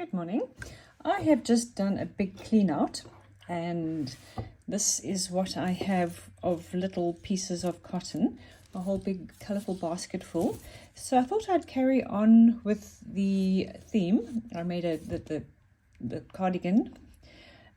Good morning. I have just done a big clean out, and this is what I have of little pieces of cotton, a whole big colourful basket full. So I thought I'd carry on with the theme. I made the cardigan,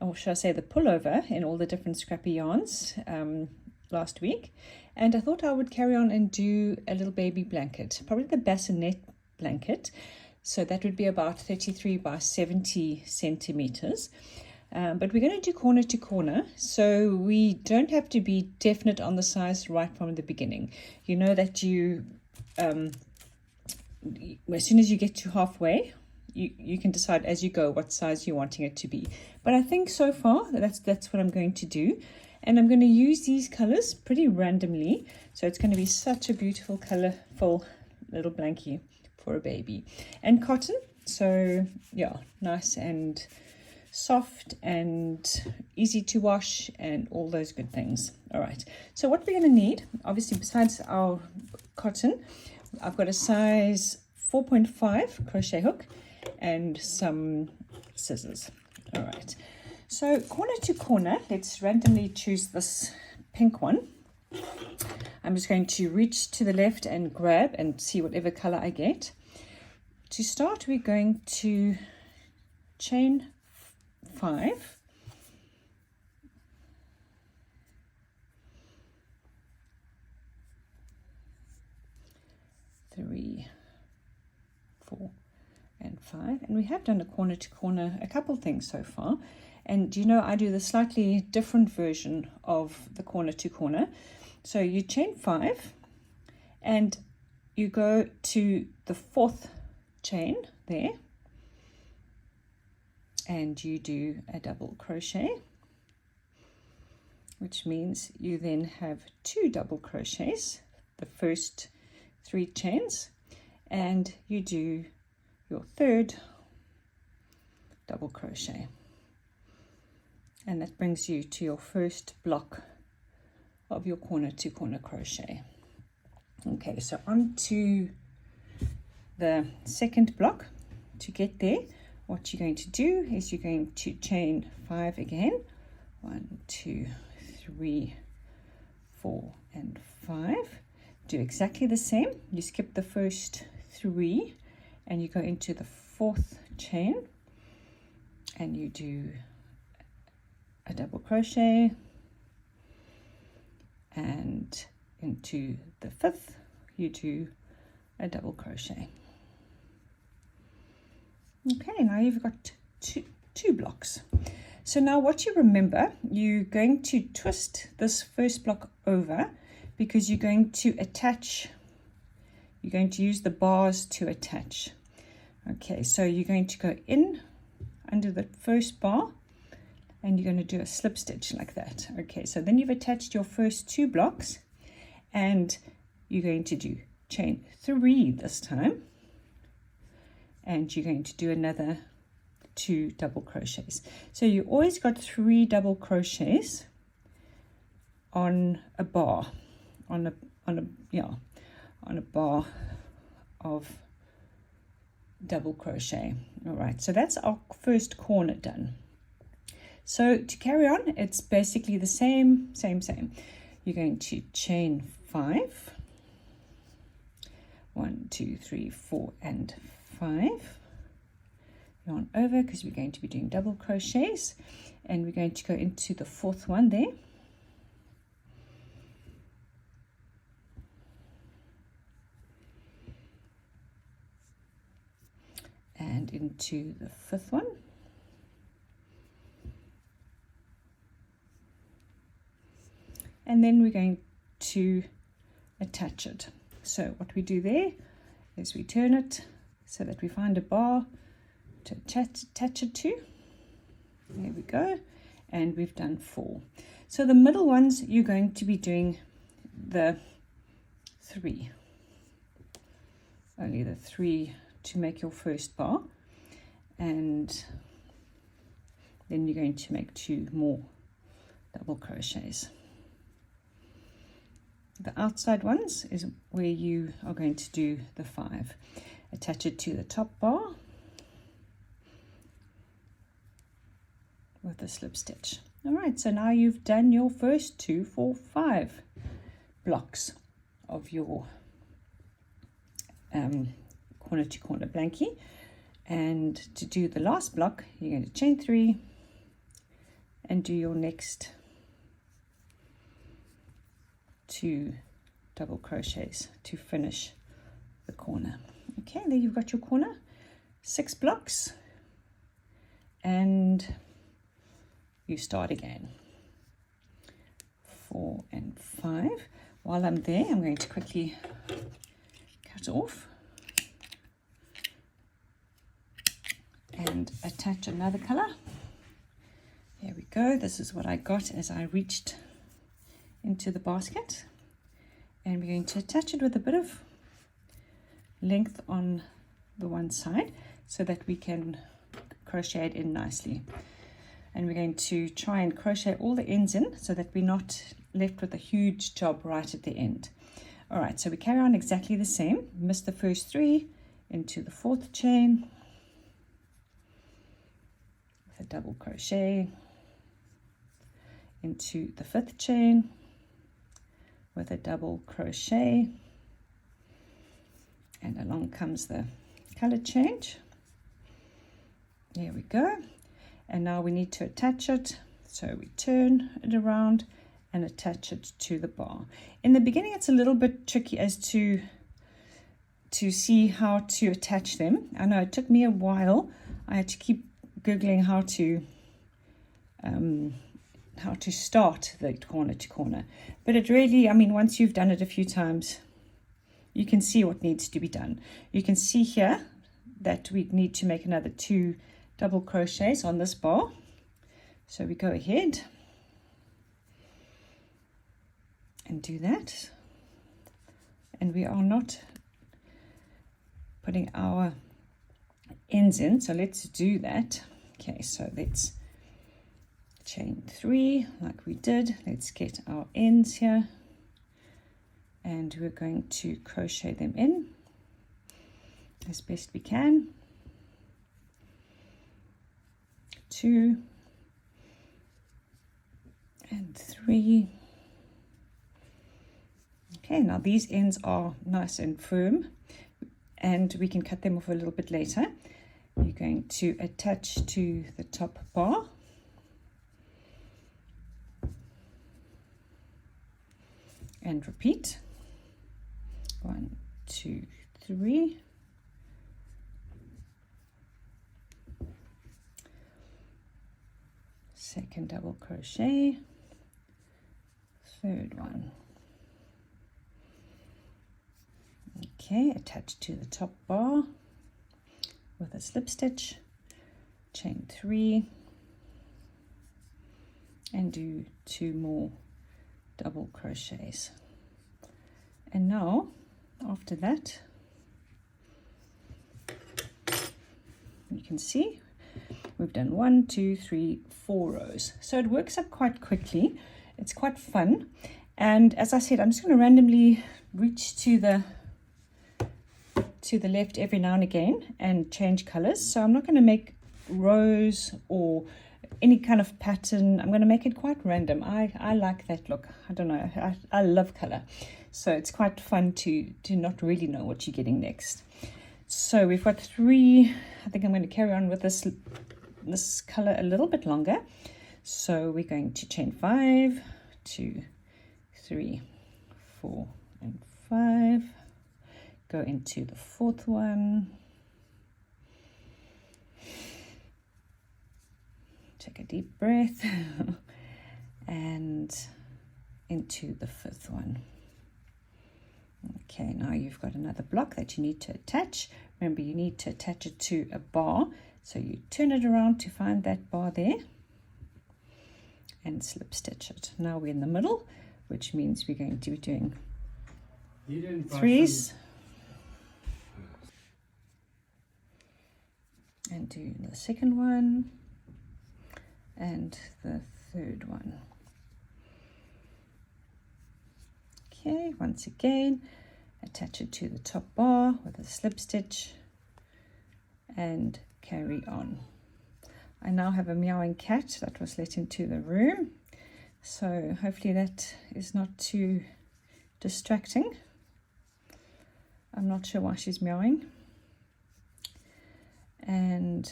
or should I say the pullover, in all the different scrappy yarns last week, and I thought I would carry on and do a little baby blanket, probably the bassinet blanket. So that would be about 33 by 70 centimeters. But we're going to do corner to corner, so we don't have to be definite on the size right from the beginning. You know that you, as soon as you get to halfway, you can decide as you go what size you're wanting it to be. But I think so far that's what I'm going to do. And I'm going to use these colors pretty randomly. So it's going to be such a beautiful, colorful little blankie for a baby. And cotton, so yeah, nice and soft and easy to wash and all those good things. All right, so what we're going to need, obviously besides our cotton, I've got a size 4.5 crochet hook and some scissors. All right, so corner to corner, let's randomly choose this pink one. I'm just going to reach to the left and grab and see whatever color I get. To start, we're going to chain 5, three, 4, and 5, and we have done a corner to corner a couple things so far. And you know, I do the slightly different version of the corner to corner. So you chain 5 and you go to the 4th chain there and you do a double crochet, which means you then have 2 double crochets, the first 3 chains, and you do your 3rd double crochet, and that brings you to your first block of your corner to corner crochet. Okay, so on to the second block. To get there, what you're going to do is you're going to chain 5 again, 1, 2, 3, 4, and 5. Do exactly the same. You skip the first 3 and you go into the 4th chain and you do a double crochet, and into the 5th you do a double crochet. Okay, now you've got two blocks. So now what you remember, you're going to twist this first block over because you're going to attach, you're going to use the bars to attach. Okay, so you're going to go in under the first bar and you're going to do a slip stitch like that. Okay, so then you've attached your first 2 blocks and you're going to do chain 3 this time, and you're going to do another 2 double crochets. So you always got 3 double crochets on a bar, on a bar of double crochet. All right, so that's our first corner done. So to carry on, it's basically the same. You're going to chain 5, 1, 2, 3, 4, and 5. Yarn over because we're going to be doing double crochets, and we're going to go into the 4th one there. And into the 5th one. And then we're going to attach it. So what we do there is we turn it so that we find a bar to attach it to. There we go, and we've done 4. So the middle ones, you're going to be doing the 3, only the 3 to make your first bar, and then you're going to make 2 more double crochets. The outside ones is where you are going to do the 5. Attach it to the top bar with a slip stitch. All right, so now you've done your first 2, 4, 5 blocks of your corner to corner blankie. And to do the last block, you're going to chain 3 and do your next 2 double crochets to finish the corner. Okay, there you've got your corner, 6 blocks, and you start again. 4 and 5. While I'm there, I'm going to quickly cut off and attach another color. Here we go. This is what I got as I reached into the basket, and we're going to attach it with a bit of length on the one side so that we can crochet it in nicely. And we're going to try and crochet all the ends in so that we're not left with a huge job right at the end. All right, so we carry on exactly the same. Miss the first 3 into the 4th chain with a double crochet, into the 5th chain with a double crochet, and along comes the color change. There we go. And now we need to attach it, so we turn it around and attach it to the bar. In the beginning it's a little bit tricky as to see how to attach them. I know it took me a while. I had to keep googling how to start the corner to corner, but it really, I mean, once you've done it a few times, you can see what needs to be done. You can see here that we need to make another 2 double crochets on this bar, so we go ahead and do that, and we are not putting our ends in, so let's do that. Okay, so let's chain 3 like we did. Let's get our ends here, and we're going to crochet them in as best we can. 2 and 3. Okay, now these ends are nice and firm, and we can cut them off a little bit later. You're going to attach to the top bar, and repeat. 1, 2, 3. Second double crochet, 3rd one. Okay, attach to the top bar with a slip stitch, chain 3, and do 2 more double crochets. And now after that, you can see we've done 1, 2, 3, 4 rows, so it works up quite quickly. It's quite fun, and as I said, I'm just going to randomly reach to the left every now and again and change colors. So I'm not going to make rows or any kind of pattern. I'm going to make it quite random. I like that look. I don't know, I love color, so it's quite fun to not really know what you're getting next. So we've got 3. I think I'm going to carry on with this color a little bit longer, so we're going to chain 5, 2, 3, 4 and 5, go into the 4th one, take a deep breath, and into the 5th one. Okay, now you've got another block that you need to attach. Remember, you need to attach it to a bar, so you turn it around to find that bar there and slip stitch it. Now we're in the middle, which means we're going to be doing 3s and do the 2nd one and the 3rd one. Okay, once again, attach it to the top bar with a slip stitch and carry on. I now have a meowing cat that was let into the room, so hopefully that is not too distracting. I'm not sure why she's meowing. And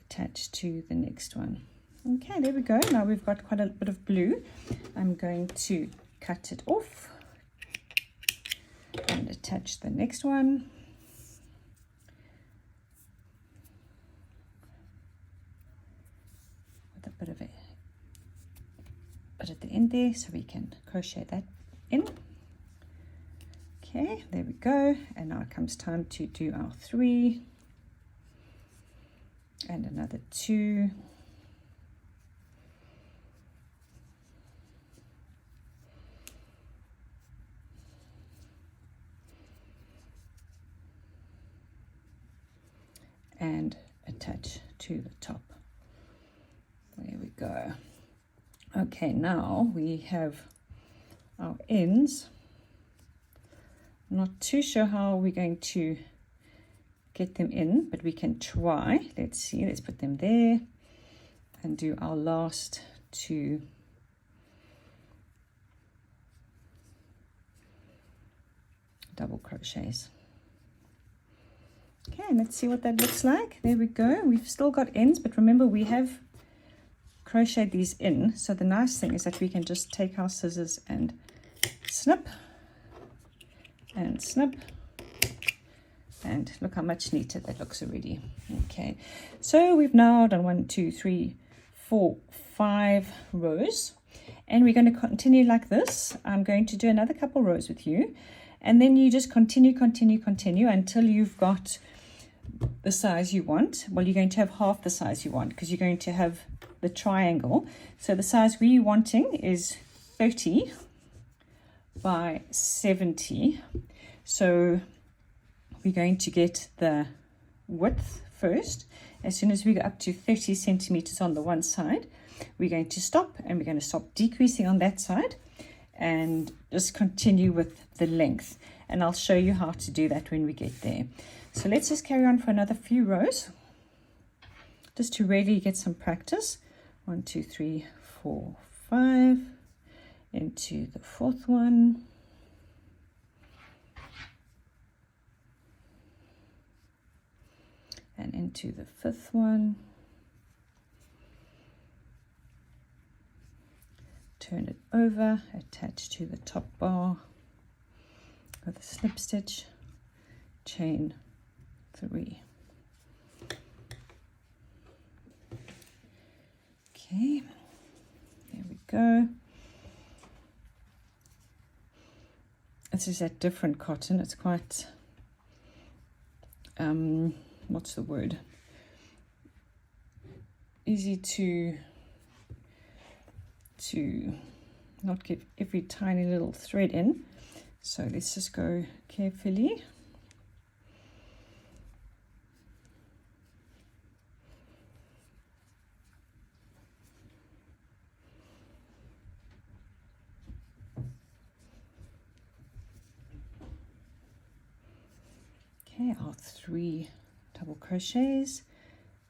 attach to the next one. Okay, there we go. Now we've got quite a bit of blue. I'm going to cut it off and attach the next one. With a bit of a bit at the end there, so we can crochet that in. Okay, there we go. And now it comes time to do our 3 and another 2. And attach to the top. There we go. Okay, now we have our ends. I'm not too sure how we're going to get them in, but we can try. Let's see, let's put them there and do our last 2 double crochets. Okay, let's see what that looks like. There we go. We've still got ends, but remember we have crocheted these in. So the nice thing is that we can just take our scissors and snip and snip. And look how much neater that looks already. Okay, so we've now done 1, 2, 3, 4, 5 rows. And we're going to continue like this. I'm going to do another couple rows with you. And then you just continue until you've got the size you want. Well, you're going to have half the size you want because you're going to have the triangle. So the size we're wanting is 30 by 70. So we're going to get the width first. As soon as we go up to 30 centimeters on the one side, we're going to stop, and we're going to stop decreasing on that side and just continue with the length. And I'll show you how to do that when we get there. So let's just carry on for another few rows just to really get some practice. 1, 2, 3, 4, 5 into the 4th one. And into the 5th one. Turn it over, attach to the top bar with a slip stitch, chain 3. Okay, there we go. This is that different cotton. It's quite what's the word, easy to not get every tiny little thread in. So let's just go carefully. Okay, our 3 double crochets,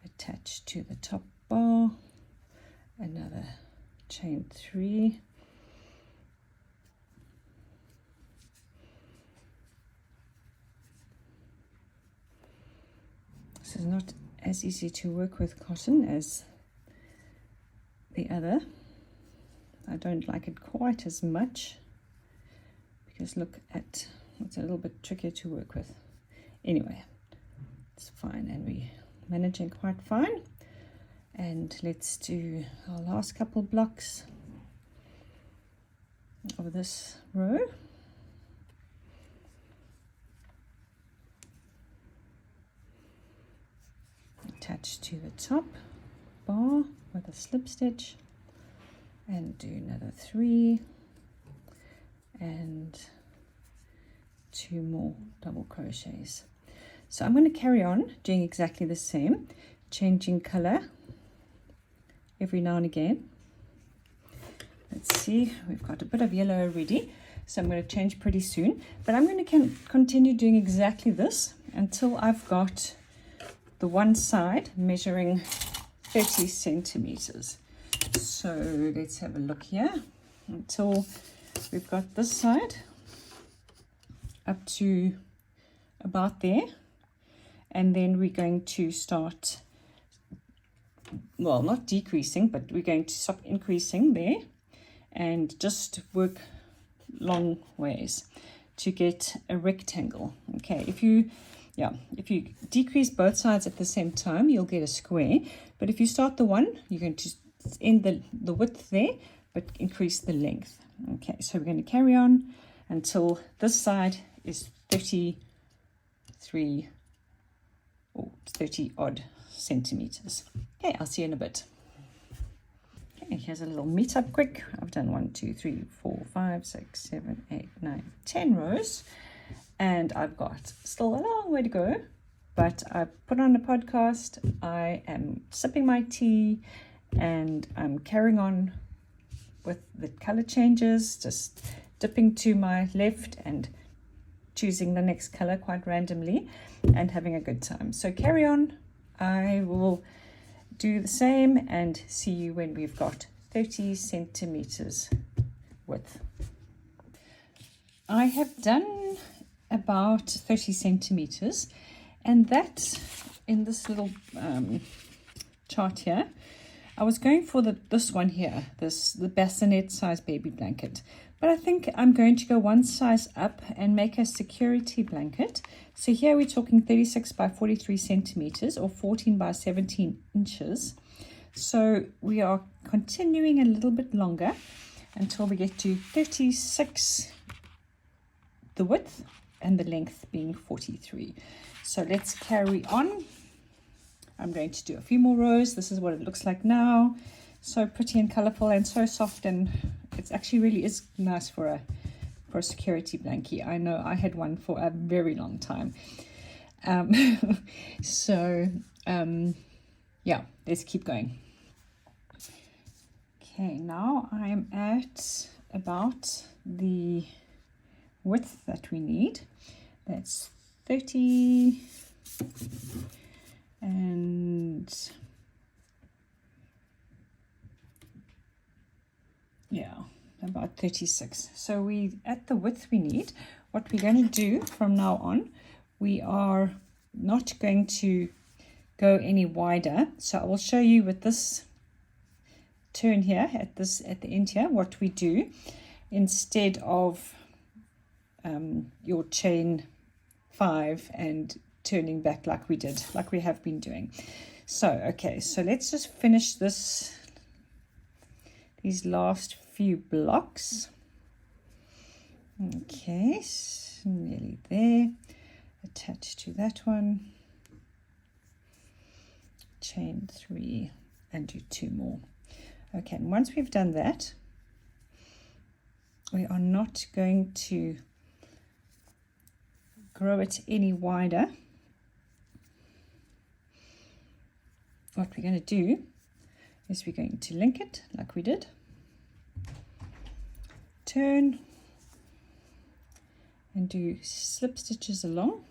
attach to the top bar, another chain 3, this is not as easy to work with cotton as the other. I don't like it quite as much because look at, it's a little bit trickier to work with. Anyway, it's fine, and we're managing quite fine. And let's do our last couple blocks of this row. Attach to the top bar with a slip stitch and do another 3 and 2 more double crochets. So I'm going to carry on doing exactly the same, changing color every now and again. Let's see, we've got a bit of yellow already, so I'm going to change pretty soon. But I'm going to continue doing exactly this until I've got the one side measuring 30 centimeters. So let's have a look here until we've got this side up to about there, and then we're going to start, well, not decreasing, but we're going to stop increasing there and just work long ways to get a rectangle. Okay, if you decrease both sides at the same time, you'll get a square. But if you start the one, you're going to end the width there, but increase the length. Okay, so we're going to carry on until this side is 33 or 30 odd centimeters. Okay, I'll see you in a bit. Okay, here's a little meet up quick. I've done 1, 2, 3, 4, 5, 6, 7, 8, 9, 10 rows, and I've got still a long way to go, but I've put on a podcast. I am sipping my tea and I'm carrying on with the color changes, just dipping to my left and choosing the next color quite randomly and having a good time. So carry on. I will do the same and see you when we've got 30 centimeters width. I have done about 30 centimeters, and that in this little chart here, I was going for this one here, the bassinet size baby blanket, but I think I'm going to go one size up and make a security blanket. So here we're talking 36 by 43 centimeters or 14 by 17 inches. So we are continuing a little bit longer until we get to 36, the width, and the length being 43. So let's carry on. I'm going to do a few more rows. This is what it looks like now. So pretty and colorful and so soft, and it's actually really is nice for a security blankie. I know I had one for a very long time. Yeah, let's keep going. Okay, now I'm at about the width that we need. That's 30 and yeah, about 36. So we at the width we need. What we're going to do from now on, we are not going to go any wider. So I will show you with this turn here at the end here what we do instead of your chain 5 and turning back like we have been doing. So okay, so let's just finish these last few blocks. Okay, so nearly there. Attach to that one, chain 3 and do 2 more. Okay, and once we've done that, we are not going to grow it any wider. What we're going to do is we're going to link it like we did, turn and do slip stitches along,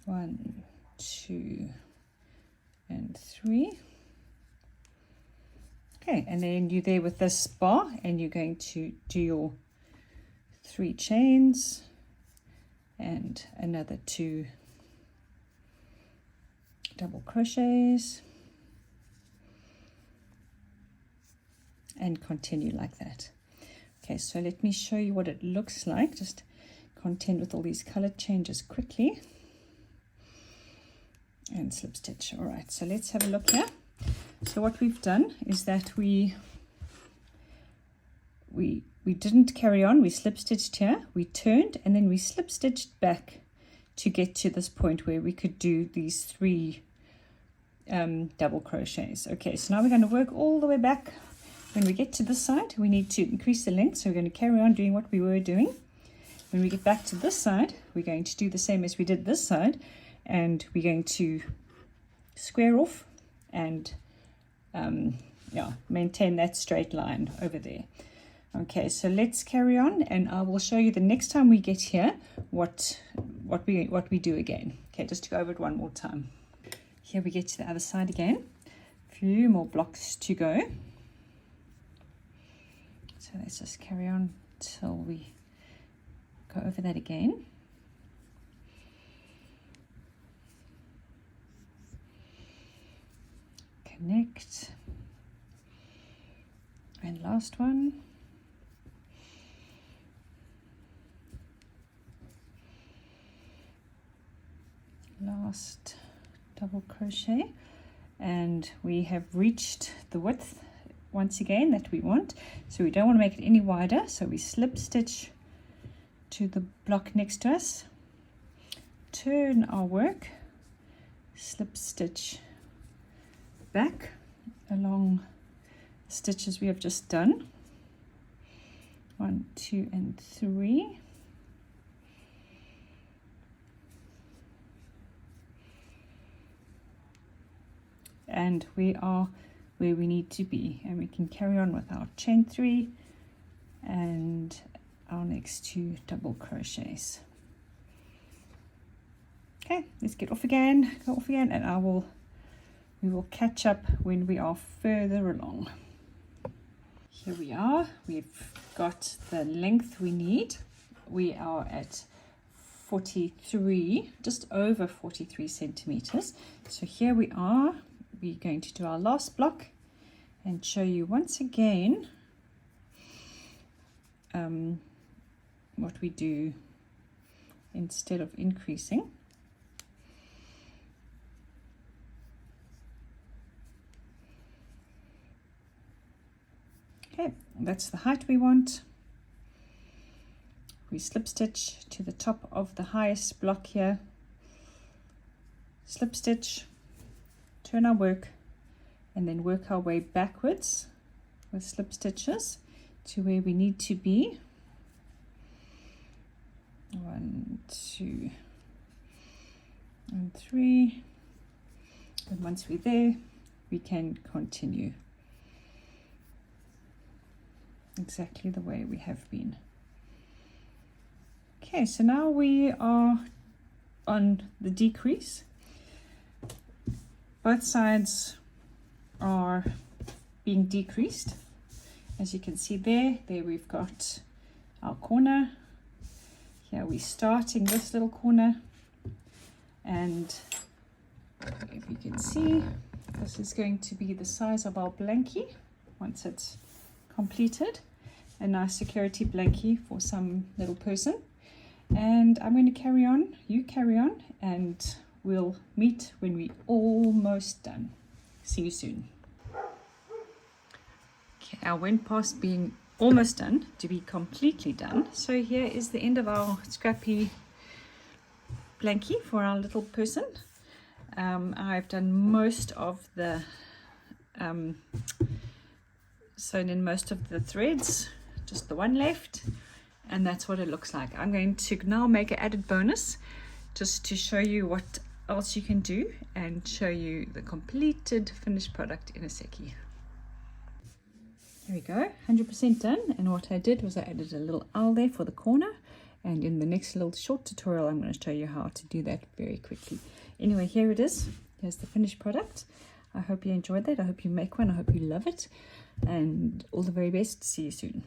one, 2 and 3. Okay, and then you're there with this bar and you're going to do your 3 chains and another 2 double crochets and continue like that. Okay, so let me show you what it looks like. Just contend with all these color changes quickly and slip stitch. All right, so let's have a look here. So what we've done is that we didn't carry on. We slip stitched here, we turned, and then we slip stitched back to get to this point where we could do these 3 double crochets. Okay, so now we're going to work all the way back. When we get to this side, we need to increase the length, so we're going to carry on doing what we were doing. When we get back to this side, we're going to do the same as we did this side, and we're going to square off and maintain that straight line over there. Okay, so let's carry on, and I will show you the next time we get here what we do again. Okay, just to go over it one more time. Here we get to the other side again. A few more blocks to go. So let's just carry on till we go over that again. Connect. And last one. Last double crochet, and we have reached the width once again that we want, so we don't want to make it any wider, so we slip stitch to the block next to us, turn our work, slip stitch back along the stitches we have just done, 1, 2 and 3, and we are where we need to be, and we can carry on with our chain 3 and our next 2 double crochets. Okay, let's get off again, go off again, and we will catch up when we are further along. Here we are, we've got the length we need. We are at 43, just over 43 centimeters. So here we are. We're going to do our last block and show you once again what we do instead of increasing. Okay, that's the height we want. We slip stitch to the top of the highest block here, slip stitch, turn our work, and then work our way backwards with slip stitches to where we need to be. 1, 2 and 3, and once we're there we can continue exactly the way we have been. Okay, so now we are on the decrease. Both sides are being decreased. As you can see there we've got our corner. Here we're starting this little corner, and if you can see, this is going to be the size of our blankie once it's completed. A nice security blankie for some little person. And I'm going to carry on, you carry on, and we'll meet when we're almost done. See you soon. Okay, I went past being almost done to be completely done. So here is the end of our scrappy blankie for our little person. I've done most of the sewn in most of the threads, just the one left, and that's what it looks like. I'm going to now make an added bonus just to show you what else you can do and show you the completed finished product in a secchi. There we go, 100% done. And what I did was I added a little owl there for the corner, and in the next little short tutorial I'm going to show you how to do that very quickly. Anyway, here it is. Here's the finished product. I hope you enjoyed that. I hope you make one. I hope you love it, and all the very best. See you soon.